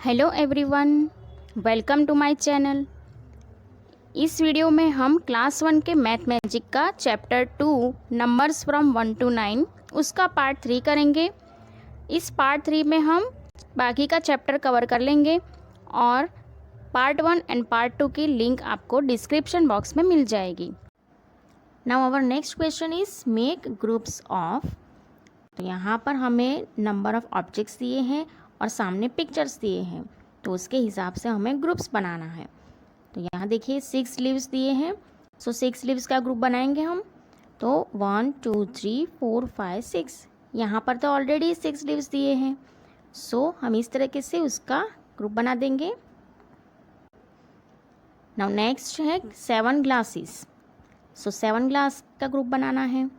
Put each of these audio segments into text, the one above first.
Hello everyone, welcome to my channel. इस video में हम क्लास 1 के मैथ मैजिक का चैप्टर 2 नंबर्स फ्रॉम 1 to 9 उसका पार्ट 3 करेंगे। इस पार्ट 3 में हम बाकी का चैप्टर कवर कर लेंगे और पार्ट 1 एंड पार्ट 2 की लिंक आपको डिस्क्रिप्शन बॉक्स में मिल जाएगी। Now our next question is make groups of. तो यहाँ पर हमें नंबर ऑफ ऑब्जेक्ट्स दिए हैं और सामने पिक्चर्स दिए हैं, तो उसके हिसाब से हमें ग्रुप्स बनाना है। तो यहाँ देखिए 6 लीव्स दिए हैं, सो 6 लीव्स का ग्रुप बनाएंगे हम। तो 1 2 3 4 5 6, यहाँ पर तो ऑलरेडी 6 लीव्स दिए हैं, सो हम इस तरीके से उसका ग्रुप बना देंगे। नाउ नेक्स्ट है 7 ग्लासेस, सो 7 ग्लास का ग्रुप बनाना है।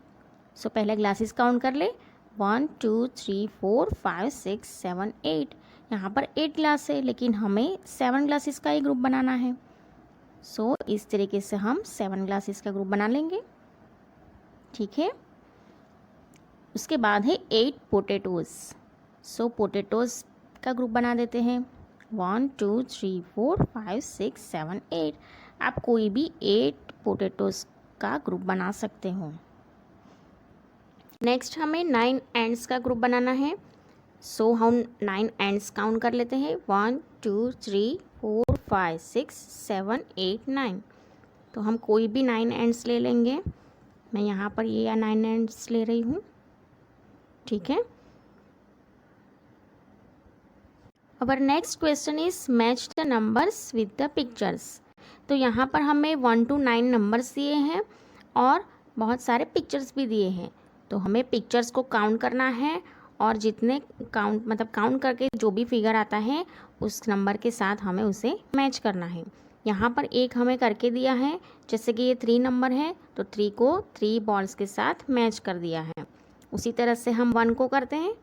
सो पहले ग्लासेस काउंट कर ले, 1 2 3 4 5 6 7 8। यहाँ पर 8 ग्लास है, लेकिन हमें 7 ग्लासेस का ही ग्रुप बनाना है। सो इस तरीके से हम 7 ग्लासेस का ग्रुप बना लेंगे, ठीक है। उसके बाद है 8 पोटैटोज। सो पोटैटोज का ग्रुप बना देते हैं, 1 2 3 4 5 6 7 8। आप कोई भी 8 पोटैटोज का ग्रुप बना सकते हो। नेक्स्ट हमें 9 एंड्स का ग्रुप बनाना है। सो हम 9 एंड्स काउंट कर लेते हैं, 1 2 3 4 5 6 7 8 9। तो हम कोई भी 9 एंड्स ले लेंगे। मैं यहाँ पर ये 9 एंड्स ले रही हूँ, ठीक है। Our next question is match the numbers with the pictures. तो यहाँ पर हमें 1 to 9 नंबर्स दिए हैं और बहुत सारे पिक्चर्स भी दिए हैं। तो हमें पिक्चर्स को काउंट करना है और जितने काउंट करके जो भी फिगर आता है उस नंबर के साथ हमें उसे मैच करना है। यहाँ पर एक हमें करके दिया है, जैसे कि ये 3 नंबर है तो 3 को 3 बॉल्स के साथ मैच कर दिया है। उसी तरह से हम 1 को करते हैं,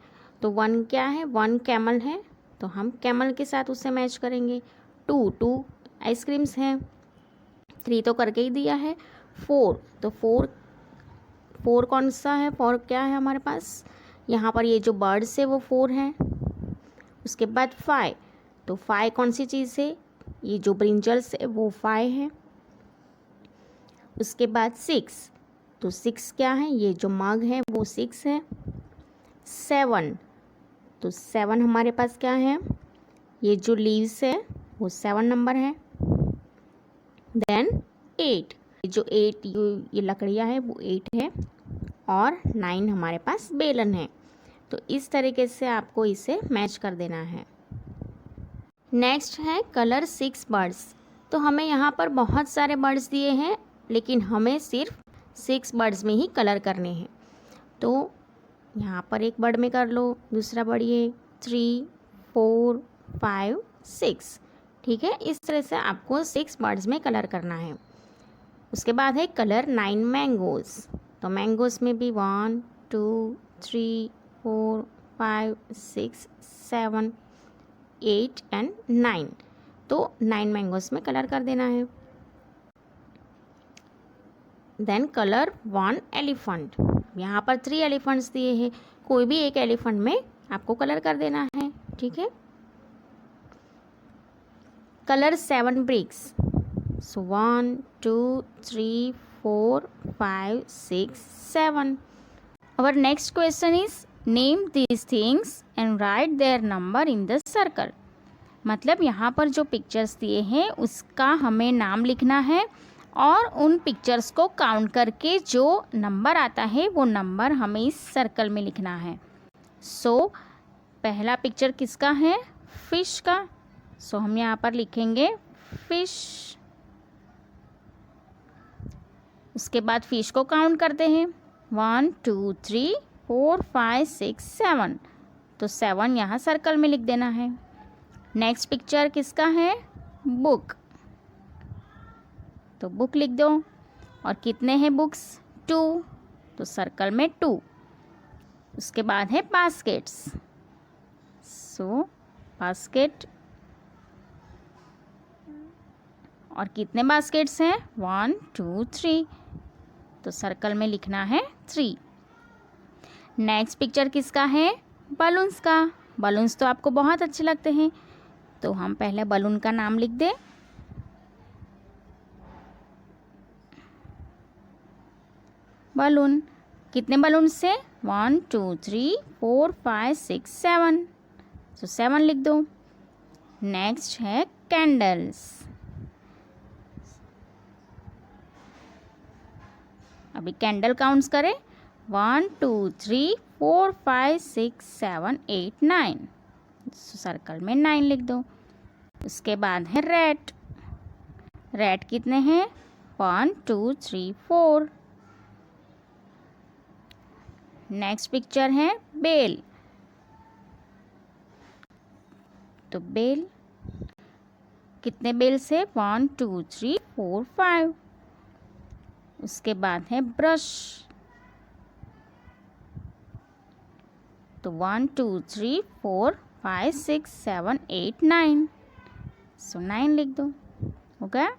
तो 1 क्या है, 1 कैमल है, तो हम कैमल के साथ उसे मैच करेंगे। 2 आइसक्रीम्स हैं, 3 तो करके ही दिया है। 4 तो 4 कौन सा है, 4 क्या है हमारे पास, यहाँ पर ये जो बर्ड्स है वो 4 हैं। उसके बाद 5, तो 5 कौन सी चीज़ है, ये जो ब्रिंजल्स है वो 5 है। उसके बाद 6, तो 6 क्या है, ये जो मग है वो 6 है। 7, तो 7 हमारे पास क्या है, ये जो लीव्स है वो 7 नंबर है। देन 8, जो 8 ये लकड़ियाँ है वो 8 है और 9 हमारे पास बेलन है। तो इस तरीके से आपको इसे मैच कर देना है। नेक्स्ट है कलर 6 बर्ड्स। तो हमें यहाँ पर बहुत सारे बर्ड्स दिए हैं, लेकिन हमें सिर्फ 6 बर्ड्स में ही कलर करने हैं। तो यहाँ पर एक बर्ड में कर लो, दूसरा बर्ड ये 3 4 5 6, ठीक है। इस तरह से आपको 6 बर्ड्स में कलर करना है। उसके बाद है कलर 9 मैंगोज़। तो मैंगोज़ में भी 1 2 3 4 5 6 7 8 एंड 9। तो 9 मैंगोज़ में कलर कर देना है। Then colour 1 elephant. यहाँ पर 3 एलिफेंट्स दिए हैं, कोई भी एक एलिफेंट में आपको कलर कर देना है, ठीक है। Colour 7 bricks. So 1 2 3 4 5 6 7। Our next question is name these things and write their number in the circle। मतलब यहाँ पर जो पिक्चर्स दिए हैं उसका हमें नाम लिखना है और उन पिक्चर्स को काउंट करके जो नंबर आता है वो नंबर हमें इस सर्कल में लिखना है। सो पहला पिक्चर किसका है, फिश का। सो हम यहाँ पर लिखेंगे फिश। उसके बाद फिश को काउंट करते हैं, 1 2 3 4 5 6 7। तो 7 यहाँ सर्कल में लिख देना है। नेक्स्ट पिक्चर किसका है, बुक। तो बुक लिख दो। और कितने हैं बुक्स, 2, तो सर्कल में 2। उसके बाद है बास्केट्स। सो बास्केट, और कितने बास्केट्स हैं, 1 2 3, तो सर्कल में लिखना है 3। नेक्स्ट पिक्चर किसका है, बलून्स का। बलून्स तो आपको बहुत अच्छे लगते हैं, तो हम पहले बलून का नाम लिख दें। बलून, कितने बलून से? 1 2 3 4 5 6 7, तो 7 लिख दो। नेक्स्ट है कैंडल्स। अभी कैंडल काउंट्स करें। 1 2 3 4 5 6 7 8 9, सर्कल में 9 लिख दो। उसके बाद है रेड। रेड कितने हैं? 1 2 3 4। नेक्स्ट पिक्चर है बेल। तो बेल, कितने बेल से? 1 2 3 4 5। उसके बाद है ब्रश। तो 1 2 3 4 5 6 7 8 9, सो 9 लिख दो। हो गया।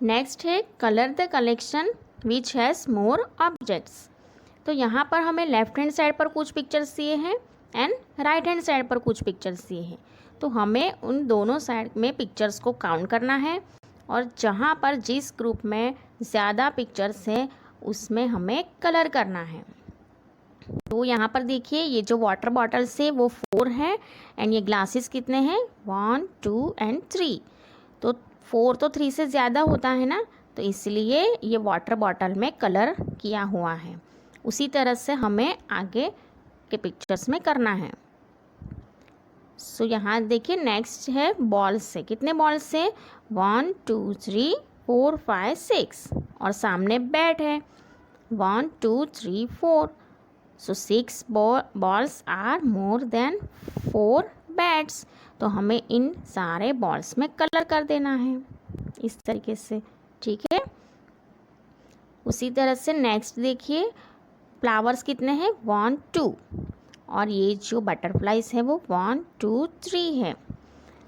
नेक्स्ट है colour the collection which has more objects. तो यहाँ पर हमें लेफ्ट हैंड साइड पर कुछ पिक्चर्स दिए हैं एंड राइट हैंड साइड पर कुछ पिक्चर्स दिए हैं। तो हमें उन दोनों साइड में पिक्चर्स को काउंट करना है और जहाँ पर जिस ग्रुप में ज़्यादा पिक्चर्स हैं उसमें हमें कलर करना है। तो यहाँ पर देखिए, ये जो वाटर बॉटल्स है वो 4 है एंड ये ग्लासेस कितने हैं? 1 2 एंड 3। तो 4 तो 3 से ज़्यादा होता है ना, तो इसलिए ये वाटर बॉटल में कलर किया हुआ है। उसी तरह से हमें आगे के पिक्चर्स में करना है। सो यहाँ देखिए, नेक्स्ट है बॉल्स से। कितने बॉल्स से? 1 2 3 4 5 6, और सामने बैट है 1 2 3 4। So 6 balls are more than 4 bats. तो हमें इन सारे बॉल्स में कलर कर देना है इस तरीके से, ठीक है। उसी तरह से नेक्स्ट देखिए, फ्लावर्स कितने हैं? 1 2, और ये जो बटरफ्लाइज है वो 1 2 3 है।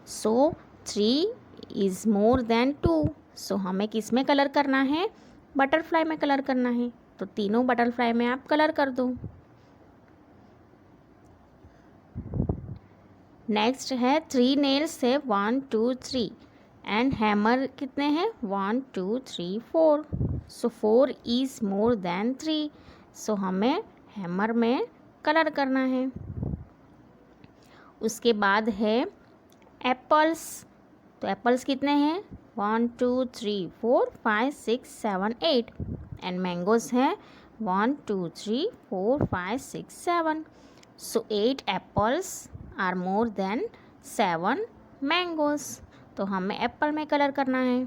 सो 3 इज़ मोर देन 2। सो हमें किस में कलर करना है? बटरफ्लाई में कलर करना है। तो तीनों बटरफ्लाई में आप कलर कर दो। नेक्स्ट है 3 नेल्स है 1 2 3, एंड हैमर कितने हैं? 1 2 3 4। सो 4 इज़ मोर देन 3। सो हमें हैमर में कलर करना है। उसके बाद है एप्पल्स। तो एप्पल्स कितने हैं? 1 2 3 4 5 6 7 8, एंड मैंगोज हैं 1 2 3 4 5 6 7। So 8 apples are more than 7 mangoes. तो हमें एप्पल में कलर करना है।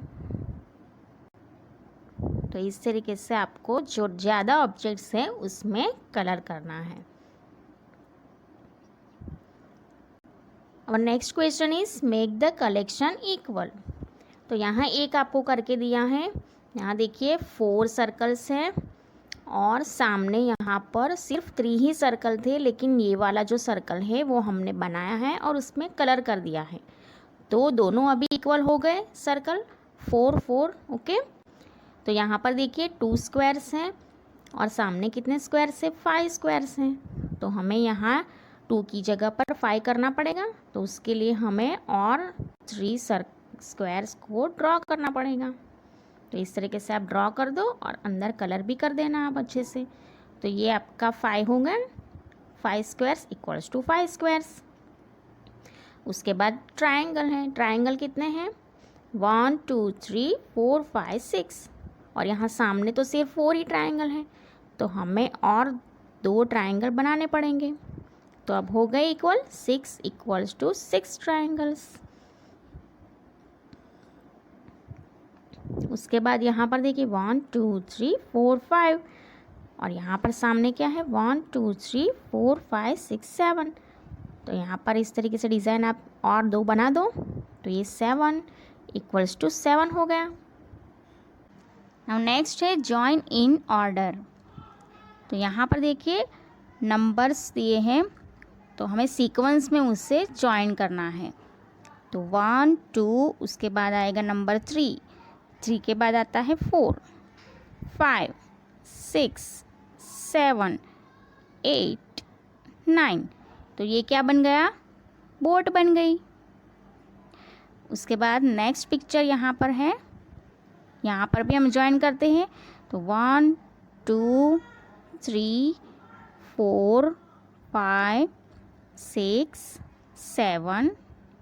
तो इस तरीके से आपको जो ज़्यादा ऑब्जेक्ट्स हैं उसमें कलर करना है। और next question is make the collection equal. तो यहाँ एक आपको करके दिया है। यहाँ देखिए 4 सर्कल्स हैं और सामने यहाँ पर सिर्फ 3 ही सर्कल थे, लेकिन ये वाला जो सर्कल है वो हमने बनाया है और उसमें कलर कर दिया है। तो दोनों अभी इक्वल हो गए सर्कल, 4 4, ओके। तो यहाँ पर देखिए 2 स्क्वायर्स हैं और सामने कितने स्क्वायर्स हैं? 5 स्क्वायर्स हैं। तो हमें यहाँ 2 की जगह पर 5 करना पड़ेगा। तो उसके लिए हमें और 3 स्क्वायर्स को ड्रॉ करना पड़ेगा। तो इस तरीके से आप ड्रॉ कर दो और अंदर कलर भी कर देना आप अच्छे से। तो ये आपका 5 हो गया। 5 स्क्वायर्स इक्वल्स टू 5 स्क्वायर्स। उसके बाद ट्रायंगल है। ट्रायंगल कितने हैं? 1 2 3 4 5 6, और यहाँ सामने तो सिर्फ 4 ही ट्रायंगल है, तो हमें और 2 ट्रायंगल बनाने पड़ेंगे। तो अब हो गए इक्वल, 6 इक्वल्स टू 6 ट्रायंगल्स। उसके बाद यहाँ पर देखिए 1 2 3 4 5, और यहाँ पर सामने क्या है? 1 2 3 4 5 6 7। तो यहाँ पर इस तरीके से डिज़ाइन आप और 2 बना दो, तो ये 7 इक्वल्स टू 7 हो गया। नाउ नेक्स्ट है जॉइन इन ऑर्डर। तो यहाँ पर देखिए नंबर्स दिए हैं, तो हमें सीक्वेंस में उससे जॉइन करना है। तो 1 2, उसके बाद आएगा नंबर 3, 3 के बाद आता है 4 5 6 7 8 9। तो ये क्या बन गया? बोट बन गई। उसके बाद नेक्स्ट पिक्चर यहाँ पर है, यहाँ पर भी हम ज्वाइन करते हैं। तो 1 2 3 4 5 6 7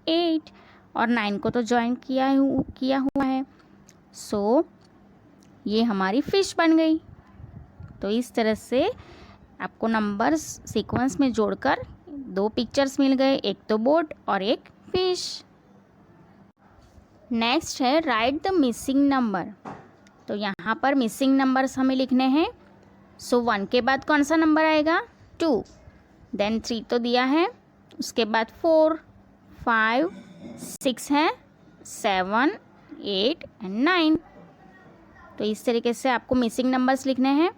8 और 9 को तो ज्वाइन किया हुआ है। सो ये हमारी फिश बन गई। तो इस तरह से आपको नंबर्स सीक्वेंस में जोड़कर 2 पिक्चर्स मिल गए, एक तो बोट और एक फिश। नेक्स्ट है राइट द मिसिंग नंबर। तो यहाँ पर मिसिंग नंबर्स हमें लिखने हैं। सो 1 के बाद कौन सा नंबर आएगा? 2, देन 3 तो दिया है, उसके बाद 4 5 6 है, 7 8 एंड 9। तो इस तरीके से आपको मिसिंग नंबर्स लिखने हैं।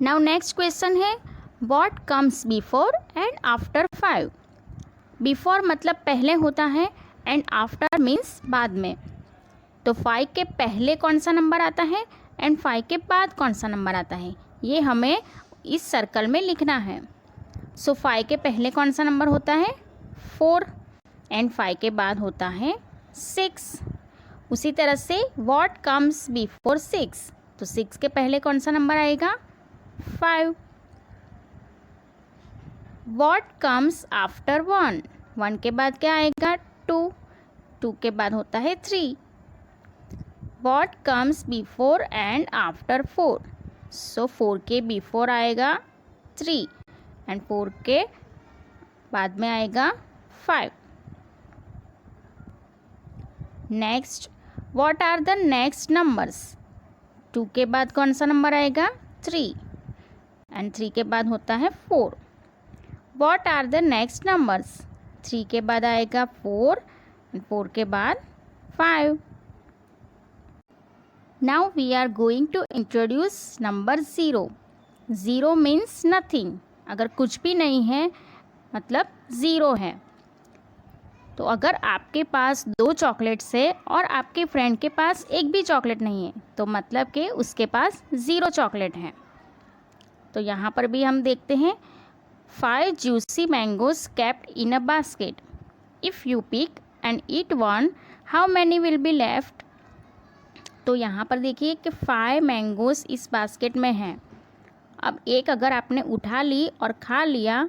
नाउ नेक्स्ट क्वेश्चन है what comes before and after 5। Before मतलब पहले होता है एंड आफ्टर मीन्स बाद में। तो 5 के पहले कौन सा नंबर आता है एंड 5 के बाद कौन सा नंबर आता है, ये हमें इस सर्कल में लिखना है। सो 5 के पहले कौन सा नंबर होता है? 4 एंड 5 के बाद होता है 6। उसी तरह से व्हाट कम्स बिफोर 6, तो 6 के पहले कौन सा नंबर आएगा? 5। व्हाट कम्स आफ्टर 1, 1 के बाद क्या आएगा? 2, 2 के बाद होता है 3। What comes before and after 4, सो 4 के बिफोर आएगा 3 एंड 4 के बाद में आएगा 5। Next what are the next numbers. 2 के बाद कौन सा नंबर आएगा? 3 एंड 3 के बाद होता है 4। What are the next numbers. 3 के बाद आएगा 4 एंड 4 के बाद 5। Now we are going to introduce number 0। 0 means nothing, अगर कुछ भी नहीं है मतलब 0 है। तो अगर आपके पास 2 चॉकलेट्स है और आपके फ्रेंड के पास एक भी चॉकलेट नहीं है तो मतलब कि उसके पास 0 चॉकलेट है। तो यहाँ पर भी हम देखते हैं 5 juicy mangoes kept in a basket. If you pick and eat one, how many will be left? तो यहाँ पर देखिए कि 5 मैंगोस इस बास्केट में हैं। अब एक अगर आपने उठा ली और खा लिया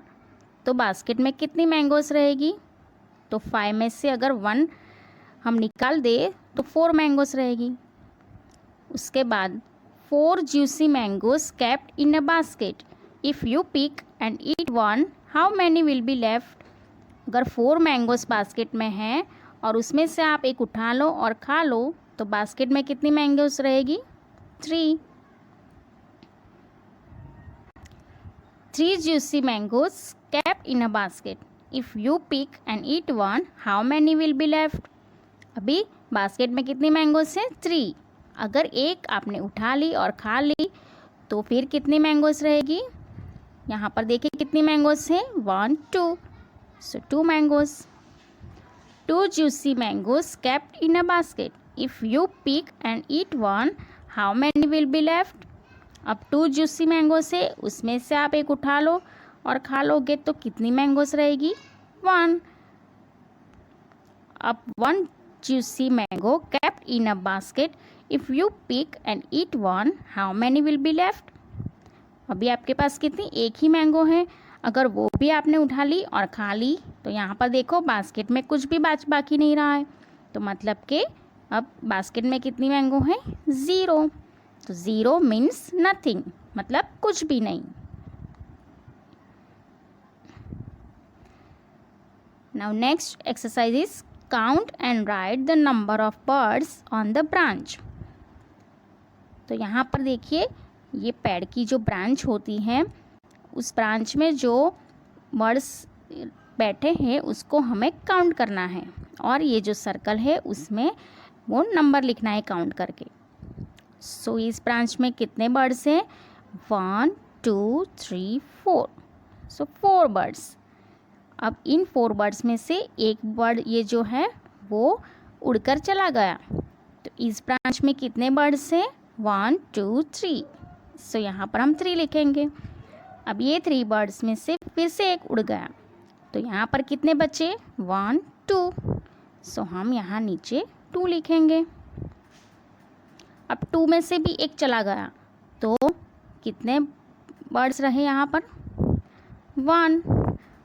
तो बास्केट में कितनी मैंगोस रहेगी? तो 5 में से अगर 1 हम निकाल दे तो 4 मैंगोस रहेगी। उसके बाद 4 juicy mangoes kept in a basket. If you pick and eat one, how many will be left? अगर 4 मैंगोस बास्केट में हैं और उसमें से आप एक उठा लो और खा लो तो बास्केट में कितनी मैंगोस रहेगी? 3। 3 juicy mangoes kept in a basket. If you pick and eat one, how many will be left? अभी बास्केट में कितनी मैंगोस हैं? 3। अगर एक आपने उठा ली और खा ली तो फिर कितनी मैंगोस रहेगी? यहाँ पर देखिए कितनी मैंगोस हैं? 1 2, सो 2 mangoes. 2 juicy mangoes kept in a basket. If you pick and eat one, how many will be left? अब 2 juicy mangoes है, उसमें से आप एक उठा लो और खा लोगे तो कितनी मैंगोस रहेगी? 1। अब 1 juicy mango kept in a basket. If you pick and eat one, how many will be left? अभी आपके पास कितनी? एक ही मैंगो है। अगर वो भी आपने उठा ली और खा ली तो यहाँ पर देखो बास्केट में कुछ भी बाकी नहीं रहा है। तो मतलब कि अब बास्केट में कितनी मैंगो है? 0। तो 0 मीन्स नथिंग, मतलब कुछ भी नहीं। Now next exercise is count and right the number of birds on the branch. तो यहाँ पर देखिए ये पेड़ की जो ब्रांच होती है उस ब्रांच में जो बर्ड्स बैठे हैं उसको हमें काउंट करना है और ये जो सर्कल है उसमें वो नंबर लिखना है काउंट करके। सो इस ब्रांच में कितने बर्ड्स हैं? 1 2 3 4, सो 4 बर्ड्स। अब इन 4 बर्ड्स में से एक बर्ड ये जो है वो उड़कर चला गया। तो इस ब्रांच में कितने बर्ड्स हैं? 1 2 3, सो यहाँ पर हम 3 लिखेंगे। अब ये 3 बर्ड्स में से फिर से एक उड़ गया तो यहाँ पर कितने बचे 1 2। सो हम यहाँ नीचे 2 लिखेंगे। अब 2 में से भी एक चला गया तो कितने बर्ड्स रहे यहाँ पर 1।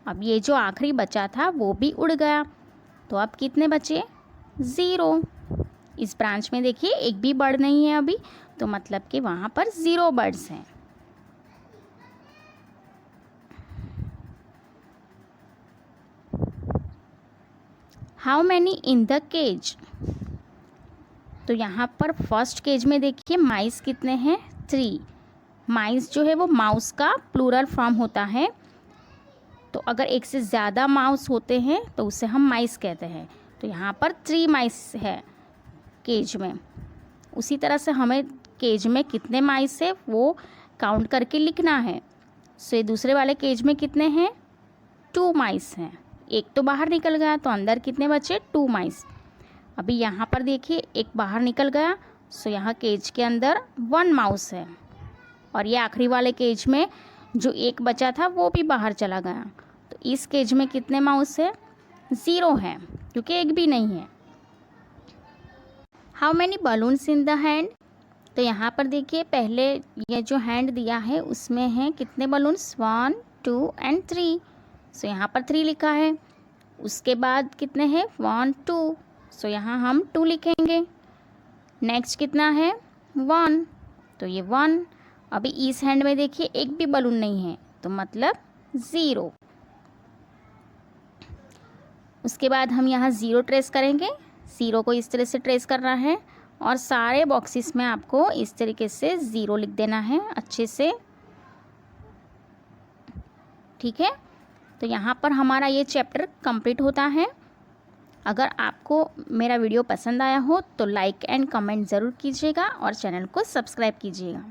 अब ये जो आखिरी बचा था वो भी उड़ गया तो अब कितने बचे 0। इस ब्रांच में देखिए एक भी बर्ड नहीं है अभी, तो मतलब कि वहाँ पर 0 बर्ड्स हैं। How many in the cage. तो यहाँ पर फर्स्ट केज में देखिए माइस कितने हैं 3। माइस जो है वो माउस का प्लूरल फॉर्म होता है, तो अगर एक से ज़्यादा माउस होते हैं तो उसे हम माइस कहते हैं। तो यहाँ पर 3 माइस है केज में। उसी तरह से हमें केज में कितने माइस है वो काउंट करके लिखना है। सो ये दूसरे वाले केज में कितने हैं 2 माइस हैं। एक तो बाहर निकल गया तो अंदर कितने बचे 2 माइस। अभी यहाँ पर देखिए एक बाहर निकल गया, सो यहाँ केज के अंदर 1 माउस है। और ये आखिरी वाले केज में जो एक बचा था वो भी बाहर चला गया, तो इस केज में कितने माउस है 0 है, क्योंकि एक भी नहीं है। How many balloons in the hand. तो यहाँ पर देखिए पहले ये जो हैंड दिया है उसमें है कितने बलून्स 1 2 एंड 3। सो यहाँ पर 3 लिखा है। उसके बाद कितने हैं 1 2। सो यहाँ हम 2 लिखेंगे। नेक्स्ट कितना है 1, तो ये 1। अभी इस हैंड में देखिए एक भी बलून नहीं है, तो मतलब 0। उसके बाद हम यहाँ 0 ट्रेस करेंगे। 0 को इस तरह से ट्रेस करना है और सारे बॉक्सेस में आपको इस तरीके से 0 लिख देना है अच्छे से, ठीक है। तो यहाँ पर हमारा ये चैप्टर कंप्लीट होता है। अगर आपको मेरा वीडियो पसंद आया हो तो लाइक एंड कमेंट ज़रूर कीजिएगा और चैनल को सब्सक्राइब कीजिएगा।